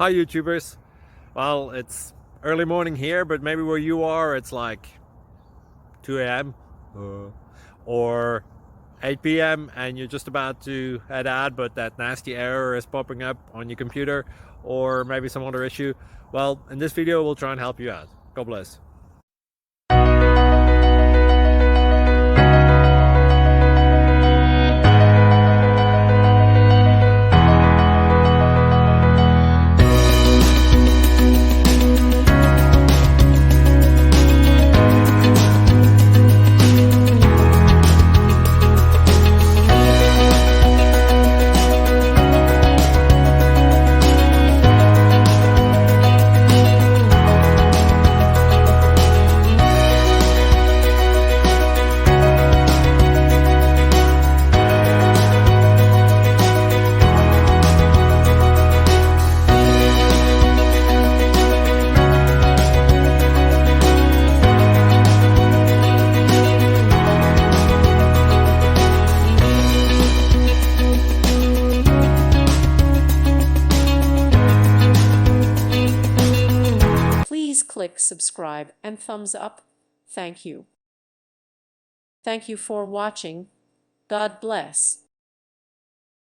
Hi YouTubers. Well, it's early morning here, but maybe where you are it's like 2 a.m. Or 8 p.m. and you're just about to head out, but that nasty error is popping up on your computer, or maybe some other issue. Well, in this video we'll try and help you out. God bless. Please click subscribe and thumbs up. Thank you. Thank you for watching. God bless.